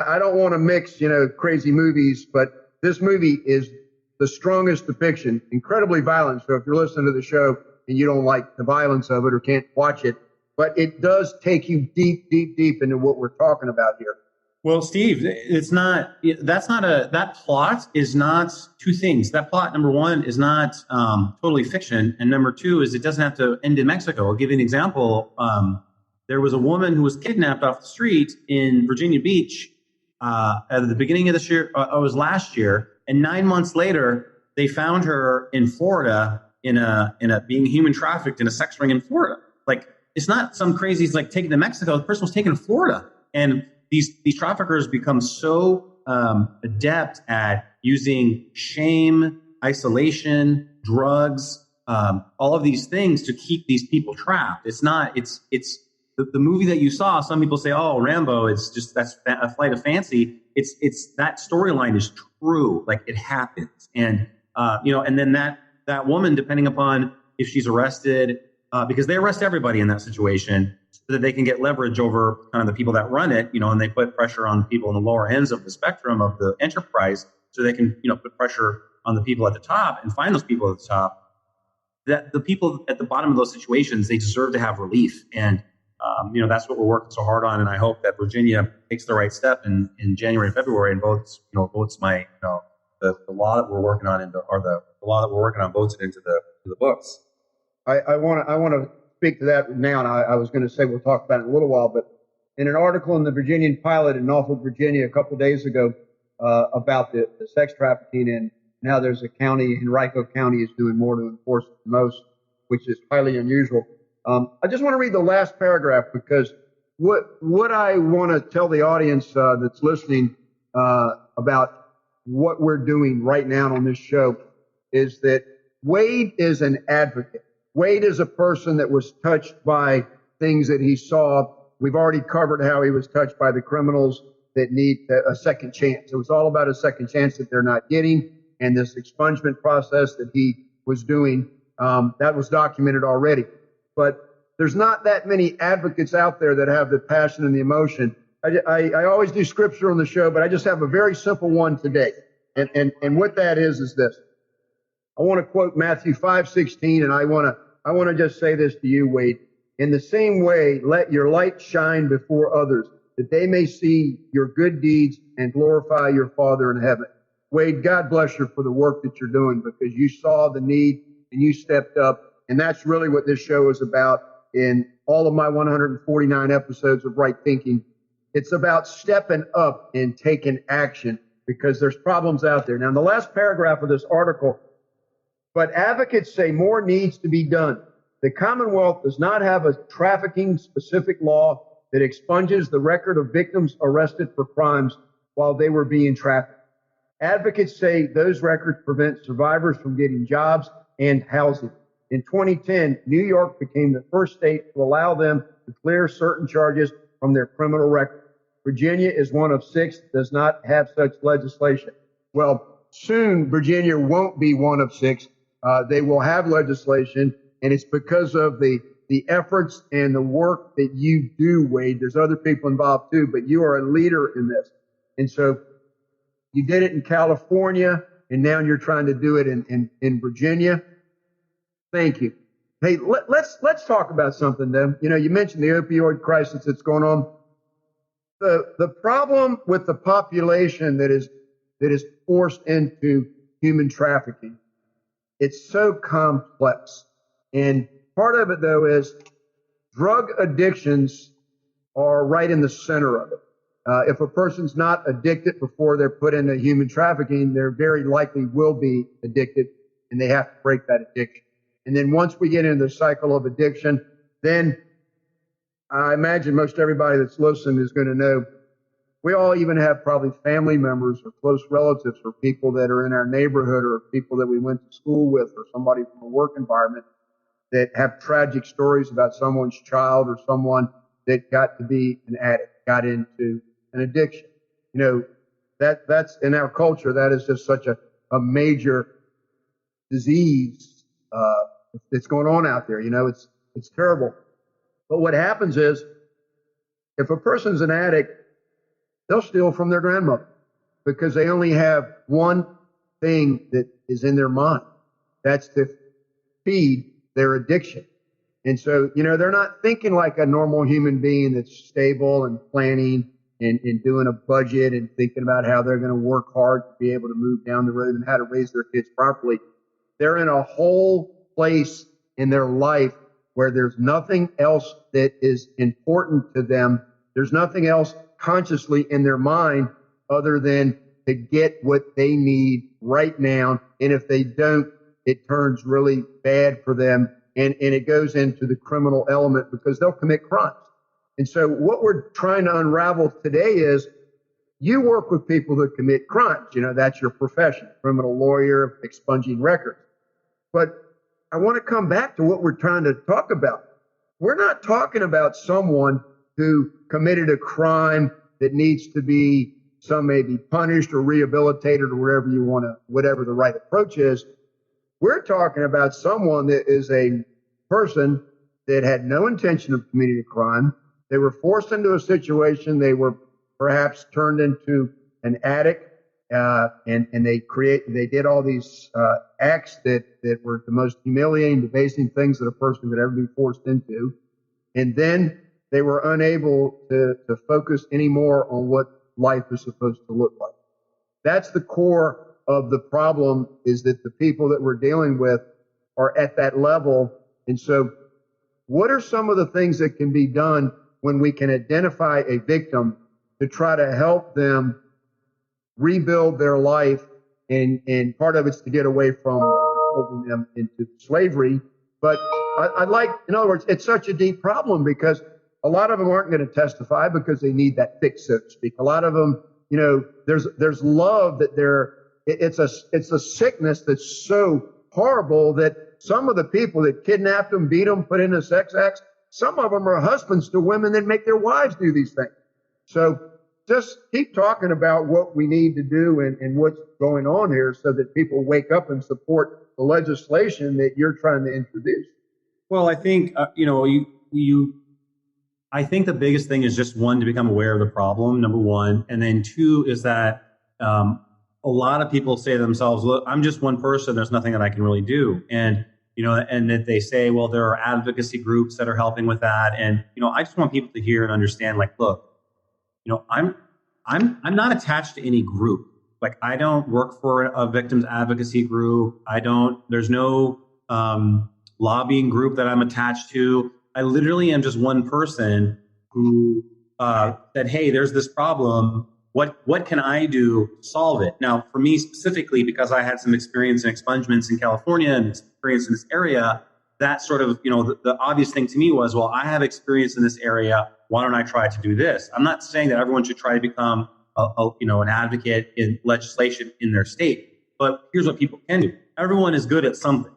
I don't want to mix, crazy movies, but this movie is the strongest depiction, incredibly violent. So if you're listening to the show and you don't like the violence of it or can't watch it, but it does take you deep, deep, deep into what we're talking about here. Well, Steve, that plot is not two things. That plot, number one, is not totally fiction. And number two is it doesn't have to end in Mexico. I'll give you an example. There was a woman who was kidnapped off the street in Virginia Beach at the beginning of this year. It was last year. And 9 months later, they found her in Florida in a being human trafficked in a sex ring in Florida. Like, it's not some crazy, it's like taken to Mexico. The person was taken to Florida. And these traffickers become so adept at using shame, isolation, drugs, all of these things to keep these people trapped. It's the movie that you saw. Some people say, "Oh, Rambo, that's a flight of fancy." It's that storyline is true, like it happens, and and then that woman, depending upon if she's arrested, because they arrest everybody in that situation, so that they can get leverage over kind of the people that run it, and they put pressure on people in the lower ends of the spectrum of the enterprise, so they can, put pressure on the people at the top and find those people at the top. That the people at the bottom of those situations, they deserve to have relief. And, that's what we're working so hard on. And I hope that Virginia takes the right step in January and February and votes my, the law that we're working on the law that we're working on votes it into the books. I want to speak to that now, and I was going to say we'll talk about it in a little while, but in an article in the Virginian Pilot in Norfolk, Virginia, a couple of days ago about the sex trafficking, and now there's a county, Henrico County is doing more to enforce it than most, which is highly unusual. I just want to read the last paragraph because what I want to tell the audience that's listening about what we're doing right now on this show is that Wade is an advocate. Wade is a person that was touched by things that he saw. We've already covered how he was touched by the criminals that need a second chance. It was all about a second chance that they're not getting, and this expungement process that he was doing, that was documented already. But there's not that many advocates out there that have the passion and the emotion. I always do scripture on the show, but I just have a very simple one today. And what that is this. I want to quote Matthew 5:16, and I want to just say this to you, Wade. In the same way, let your light shine before others, that they may see your good deeds and glorify your Father in heaven. Wade, God bless you for the work that you're doing, because you saw the need and you stepped up. And that's really what this show is about in all of my 149 episodes of Right Thinking. It's about stepping up and taking action because there's problems out there. Now, in the last paragraph of this article, but advocates say more needs to be done. The Commonwealth does not have a trafficking specific law that expunges the record of victims arrested for crimes while they were being trafficked. Advocates say those records prevent survivors from getting jobs and housing. In 2010, New York became the first state to allow them to clear certain charges from their criminal record. Virginia is one of 6 that does not have such legislation. Well, soon Virginia won't be one of 6. They will have legislation, and it's because of the efforts and the work that you do, Wade. There's other people involved too, but you are a leader in this. And so you did it in California, and now you're trying to do it in Virginia. Thank you. Hey, let's talk about something then. You mentioned the opioid crisis that's going on. The problem with the population that is forced into human trafficking, it's so complex. And part of it, though, is drug addictions are right in the center of it. If a person's not addicted before they're put into human trafficking, they're very likely will be addicted, and they have to break that addiction. And then once we get into the cycle of addiction, then I imagine most everybody that's listening is going to know we all even have probably family members or close relatives or people that are in our neighborhood or people that we went to school with or somebody from a work environment that have tragic stories about someone's child or someone that got to be an addict, got into an addiction. That's in our culture, that is just such a major disease that's going on out there. It's terrible. But what happens is if a person's an addict, they'll steal from their grandmother because they only have one thing that is in their mind. That's to feed their addiction. And so, they're not thinking like a normal human being that's stable and planning and doing a budget and thinking about how they're going to work hard to be able to move down the road and how to raise their kids properly. They're in a whole place in their life where there's nothing else that is important to them. There's nothing else consciously in their mind other than to get what they need right now. And if they don't, it turns really bad for them. And it goes into the criminal element because they'll commit crimes. And so what we're trying to unravel today is you work with people that commit crimes. That's your profession, criminal lawyer, expunging records. But I want to come back to what we're trying to talk about. We're not talking about someone who committed a crime that needs to be, some may be punished or rehabilitated or whatever the right approach is. We're talking about someone that is a person that had no intention of committing a crime. They were forced into a situation. They were perhaps turned into an addict, and they did all these acts that were the most humiliating, debasing things that a person could ever be forced into. And then they were unable to focus anymore on what life is supposed to look like. That's the core of the problem, is that the people that we're dealing with are at that level. And so what are some of the things that can be done when we can identify a victim to try to help them rebuild their life? And part of it's to get away from holding them into slavery. But in other words, it's such a deep problem because a lot of them aren't going to testify because they need that fix, so to speak. A lot of them, there's love that it's a sickness that's so horrible that some of the people that kidnapped them, beat them, put into sex acts, some of them are husbands to women that make their wives do these things. So just keep talking about what we need to do and what's going on here so that people wake up and support the legislation that you're trying to introduce. Well, I think, I think the biggest thing is just, one, to become aware of the problem, number one. And then two is that a lot of people say to themselves, look, I'm just one person. There's nothing that I can really do. And, and that they say, well, there are advocacy groups that are helping with that. And, I just want people to hear and understand, like, look, I'm not attached to any group. Like, I don't work for a victims advocacy group. There's no lobbying group that I'm attached to. I literally am just one person who said, hey, there's this problem. What can I do to solve it? Now, for me specifically, because I had some experience in expungements in California and experience in this area, that sort of, the obvious thing to me was, well, I have experience in this area. Why don't I try to do this? I'm not saying that everyone should try to become an advocate in legislation in their state, but here's what people can do. Everyone is good at something,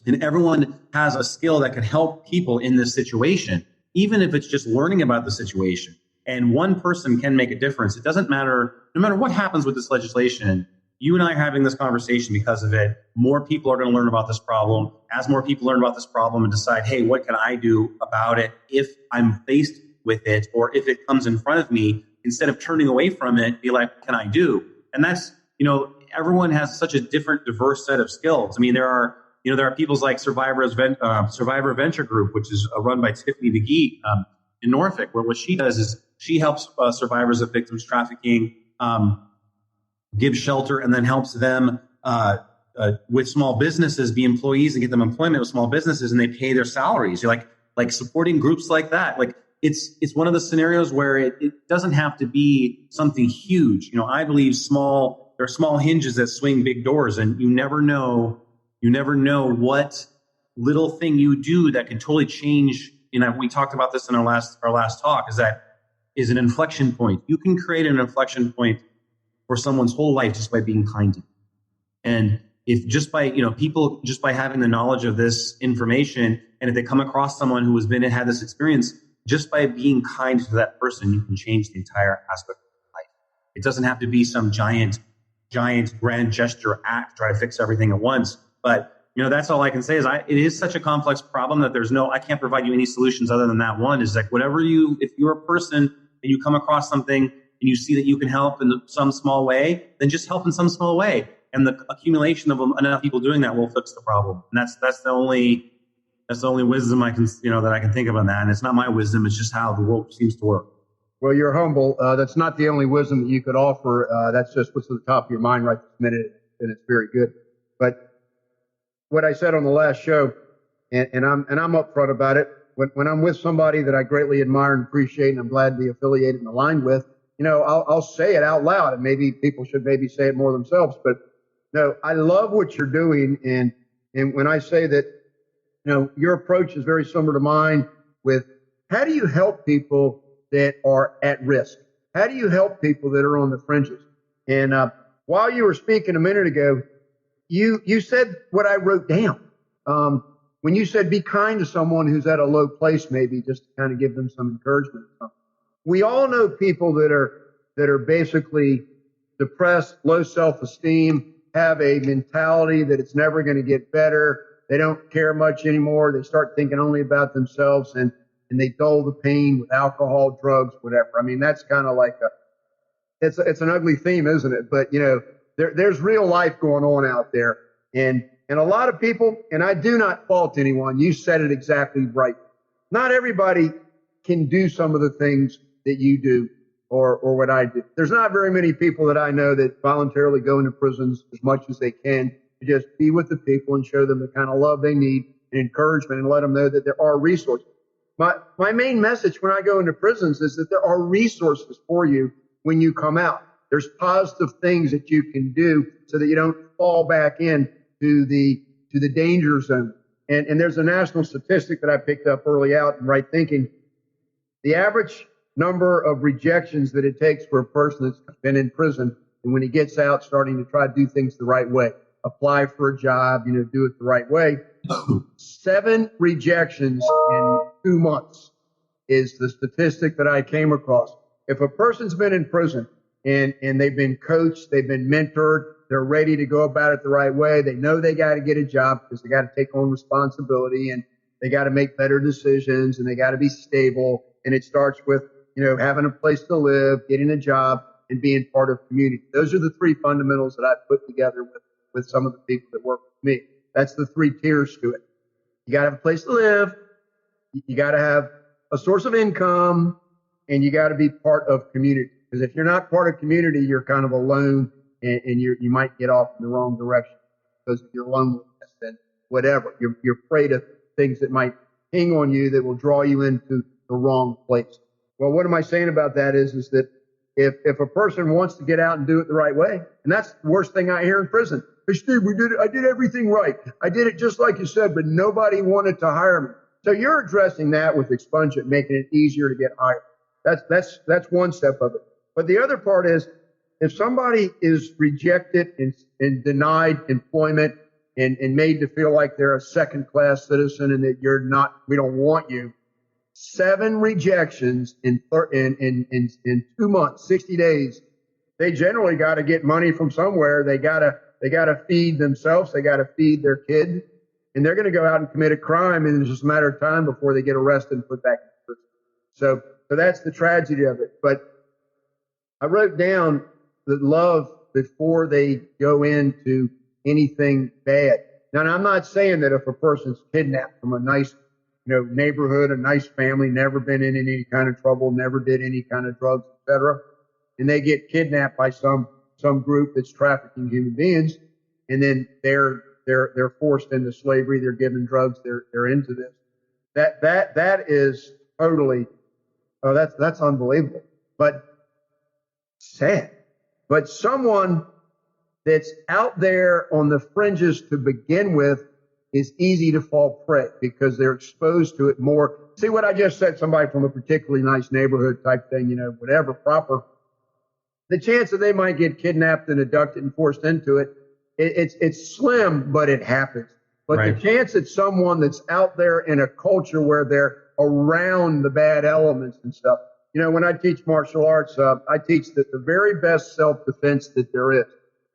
and everyone has a skill that can help people in this situation, even if it's just learning about the situation. And one person can make a difference. It doesn't matter, no matter what happens with this legislation, you and I are having this conversation because of it. More people are going to learn about this problem. As more people learn about this problem and decide, hey, what can I do about it if I'm faced with it, or if it comes in front of me, instead of turning away from it, be like, what can I do? And that's, everyone has such a different, diverse set of skills. I mean, there are people like Survivor Venture Group, which is run by Tiffany DeGee in Norfolk, where what she does is she helps survivors of victims trafficking give shelter, and then helps them with small businesses be employees and get them employment with small businesses, and they pay their salaries. You're like supporting groups like that. Like it's one of the scenarios where it doesn't have to be something huge. I believe there are small hinges that swing big doors, and you never know what little thing you do that can totally change. We talked about this in our last talk, is an inflection point. You can create an inflection point for someone's whole life just by being kind to them. And if just by, people, just by having the knowledge of this information, and if they come across someone who had this experience, just by being kind to that person, you can change the entire aspect of life. It doesn't have to be some giant grand gesture act to try to fix everything at once. But that's all I can say is it is such a complex problem that I can't provide you any solutions other than that one. Is like, if you're a person and you come across something and you see that you can help in some small way, then just help in some small way. And the accumulation of enough people doing that will fix the problem. And that's the only wisdom I can, that I can think of on that. And it's not my wisdom. It's just how the world seems to work. Well, you're humble. That's not the only wisdom that you could offer. That's just what's at the top of your mind right this minute, and it's very good. But what I said on the last show, and I'm upfront about it. When I'm with somebody that I greatly admire and appreciate, and I'm glad to be affiliated and aligned with, I'll say it out loud, and maybe people should say it more themselves. But no, I love what you're doing, and when I say that, your approach is very similar to mine. With how do you help people that are at risk? How do you help people that are on the fringes? And while you were speaking a minute ago, you said what I wrote down. When you said be kind to someone who's at a low place, maybe just to kind of give them some encouragement. We all know people that are basically depressed, low self-esteem, have a mentality that it's never going to get better. They don't care much anymore. They start thinking only about themselves, and they dull the pain with alcohol, drugs, whatever. I mean, that's kind of like it's an ugly theme, isn't it? But there's real life going on out there, and a lot of people, and I do not fault anyone. You said it exactly right. Not everybody can do some of the things that you do or what I do. There's not very many people that I know that voluntarily go into prisons as much as they can to just be with the people and show them the kind of love they need and encouragement, and let them know that there are resources. My main message when I go into prisons is that there are resources for you when you come out. There's positive things that you can do so that you don't fall back in to the danger zone. And there's a national statistic that I picked up early out in Right Thinking. The average number of rejections that it takes for a person that's been in prison, and when he gets out, starting to try to do things the right way, apply for a job, do it the right way. 7 rejections in 2 months is the statistic that I came across. If a person's been in prison and they've been coached, they've been mentored, they're ready to go about it the right way, they know they got to get a job because they got to take on responsibility, and they got to make better decisions, and they got to be stable. And it starts with, having a place to live, getting a job, and being part of community. Those are the 3 fundamentals that I've put together with some of the people that work with me. That's the 3 tiers to it. You got to have a place to live. You got to have a source of income, and you got to be part of community. Because if you're not part of community, you're kind of alone, and you might get off in the wrong direction because of your loneliness and whatever. You're afraid of things that might hang on you that will draw you into the wrong place. Well, what am I saying about that is that if a person wants to get out and do it the right way, and that's the worst thing I hear in prison. Hey, Steve, I did everything right. I did it just like you said, but nobody wanted to hire me. So you're addressing that with expungement, making it easier to get hired. That's one step of it. But the other part is, if somebody is rejected and denied employment and made to feel like they're a second-class citizen and that we don't want you, 7 rejections in 2 months, 60 days, they generally got to get money from somewhere. They got to feed themselves. They got to feed their kid, and they're going to go out and commit a crime, and it's just a matter of time before they get arrested and put back in prison. So that's the tragedy of it. But I wrote down that love before they go into anything bad. Now, I'm not saying that if a person's kidnapped from a nice, neighborhood, a nice family, never been in any kind of trouble, never did any kind of drugs, etc., and they get kidnapped by some group that's trafficking human beings, and then they're forced into slavery, they're given drugs, they're into this. That is totally, that's unbelievable, but sad. But someone that's out there on the fringes to begin with is easy to fall prey because they're exposed to it more. See what I just said, somebody from a particularly nice neighborhood type thing, whatever, proper. The chance that they might get kidnapped and abducted and forced into it, it's slim, but it happens. But right. The chance that someone that's out there in a culture where they're around the bad elements and stuff, when I teach martial arts, I teach that the very best self-defense that there is.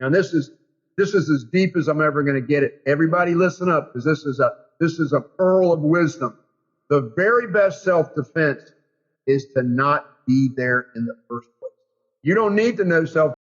Now, this is as deep as I'm ever going to get it. Everybody listen up, because this is a pearl of wisdom. The very best self-defense is to not be there in the first place. You don't need to know self